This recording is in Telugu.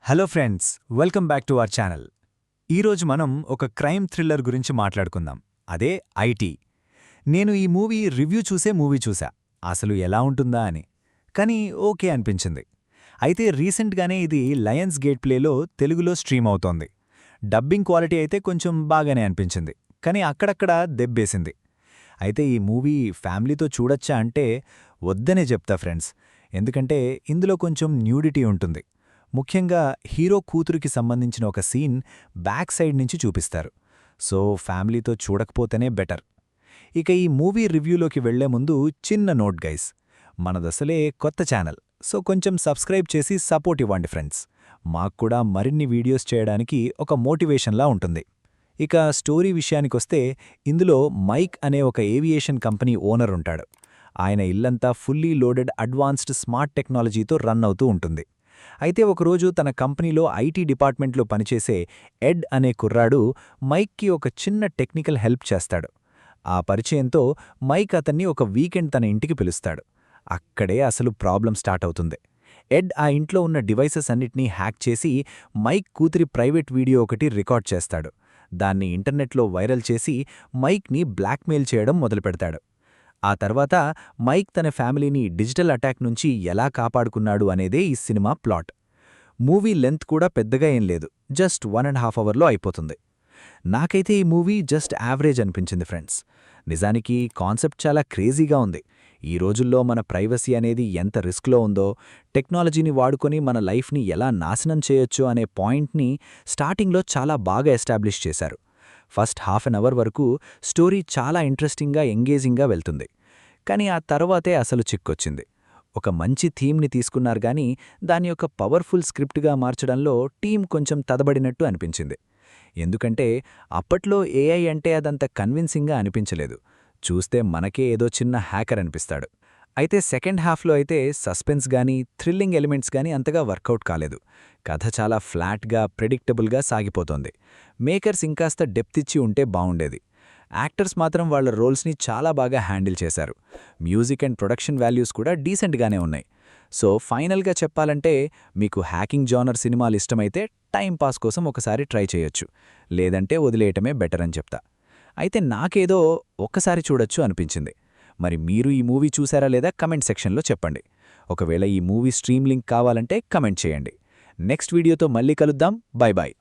Hello friends, welcome back to our channel. ఈరోజు మనం ఒక క్రైమ్ థ్రిల్లర్ గురించి మాట్లాడుకుందాం. అదే ఐటీ. నేను ఈ రివ్యూ చూసా అసలు ఎలా ఉంటుందా అని. కానీ ఓకే అనిపించింది. అయితే రీసెంట్గానే ఇది లయన్స్ గేట్ ప్లేలో తెలుగులో స్ట్రీమ్ అవుతోంది. డబ్బింగ్ క్వాలిటీ అయితే కొంచెం బాగానే అనిపించింది, కానీ అక్కడక్కడ దెబ్బేసింది. అయితే ఈ ఫ్యామిలీతో చూడొచ్చా అంటే వద్దనే చెప్తా ఫ్రెండ్స్. ఎందుకంటే ఇందులో కొంచెం న్యూడిటీ ఉంటుంది. ముఖ్యంగా హీరో కూతురికి సంబంధించిన ఒక సీన్ బ్యాక్ సైడ్ నుంచి చూపిస్తారు. సో ఫ్యామిలీతో చూడకపోతేనే బెటర్. ఇక ఈ రివ్యూలోకి వెళ్లే ముందు చిన్న నోట్ గైస్. మనదసలే కొత్త ఛానల్, సో కొంచెం సబ్స్క్రైబ్ చేసి సపోర్ట్ ఇవ్వండి ఫ్రెండ్స్. మాక్కూడా మరిన్ని వీడియోస్ చేయడానికి ఒక మోటివేషన్లా ఉంటుంది. ఇక స్టోరీ విషయానికొస్తే ఇందులో మైక్ అనే ఒక ఏవియేషన్ కంపెనీ ఓనర్ ఉంటాడు. ఆయన ఇల్లంతా ఫుల్లీ లోడెడ్ అడ్వాన్స్డ్ స్మార్ట్ టెక్నాలజీతో రన్ అవుతూ ఉంటుంది. అయితే ఒకరోజు తన కంపెనీలో ఐటీ డిపార్ట్మెంట్లో పనిచేసే ఎడ్ అనే కుర్రాడు మైక్కి ఒక చిన్న టెక్నికల్ హెల్ప్ చేస్తాడు. ఆ పరిచయంతో మైక్ అతన్ని ఒక వీకెండ్ తన ఇంటికి పిలుస్తాడు. అక్కడే అసలు ప్రాబ్లం స్టార్ట్ అవుతుంది. ఎడ్ ఆ ఇంట్లో ఉన్న డివైసెస్ అన్నిటినీ హ్యాక్ చేసి మైక్ కూతురి ప్రైవేట్ వీడియో ఒకటి రికార్డ్ చేస్తాడు. దాన్ని ఇంటర్నెట్లో వైరల్ చేసి మైక్ని బ్లాక్మెయిల్ చేయడం మొదలుపెడతాడు. ఆ తర్వాత మైక్ తన ఫ్యామిలీని డిజిటల్ అటాక్ నుంచి ఎలా కాపాడుకున్నాడు అనేదే ఈ సినిమా ప్లాట్. లెంత్ కూడా పెద్దగా ఏం లేదు, జస్ట్ 1.5 అవర్లో అయిపోతుంది. నాకైతే ఈ జస్ట్ యావరేజ్ అనిపించింది ఫ్రెండ్స్. నిజానికి కాన్సెప్ట్ చాలా క్రేజీగా ఉంది. ఈ రోజుల్లో మన ప్రైవసీ అనేది ఎంత రిస్క్లో ఉందో, టెక్నాలజీని వాడుకొని మన లైఫ్ని ఎలా నాశనం చేయొచ్చు అనే పాయింట్ని స్టార్టింగ్లో చాలా బాగా ఎస్టాబ్లిష్ చేశారు. ఫస్ట్ హాఫ్ అన్ అవర్ వరకు స్టోరీ చాలా ఇంట్రెస్టింగ్గా ఎంగేజింగ్గా వెళ్తుంది. కానీ ఆ తర్వాతే అసలు చిక్కొచ్చింది. ఒక మంచి థీమ్ని తీసుకున్నారు గానీ దాని యొక్క పవర్ఫుల్ స్క్రిప్ట్గా మార్చడంలో టీం కొంచెం తదబడినట్టు అనిపించింది. ఎందుకంటే అప్పట్లో ఏఐ అంటే అదంత కన్విన్సింగ్గా అనిపించలేదు. చూస్తే మనకే ఏదో చిన్న హ్యాకర్ అనిపిస్తాడు. అయితే సెకండ్ హాఫ్లో అయితే సస్పెన్స్ గానీ థ్రిల్లింగ్ ఎలిమెంట్స్ గానీ అంతగా వర్కౌట్ కాలేదు. కథ చాలా ఫ్లాట్గా ప్రెడిక్టబుల్గా సాగిపోతోంది. మేకర్స్ ఇంకాస్త డెప్త్ ఇచ్చి ఉంటే బావుండేది. యాక్టర్స్ మాత్రం వాళ్ల రోల్స్ని చాలా బాగా హ్యాండిల్ చేశారు. మ్యూజిక్ అండ్ ప్రొడక్షన్ వాల్యూస్ కూడా డీసెంట్గానే ఉన్నాయి. సో ఫైనల్గా చెప్పాలంటే మీకు హ్యాకింగ్ జానర్ సినిమాలు ఇష్టమైతే టైంపాస్ కోసం ఒకసారి ట్రై చేయొచ్చు, లేదంటే వదిలేయటమే బెటర్ అని చెప్తా. అయితే నాకేదో ఒక్కసారి చూడొచ్చు అనిపించింది. మరి మీరు ఈ చూసారా లేదా కమెంట్ సెక్షన్లో చెప్పండి. ఒకవేళ ఈ స్ట్రీమ్ లింక్ కావాలంటే కమెంట్ చేయండి. నెక్స్ట్ వీడియోతో మళ్ళీ కలుద్దాం. Bye bye.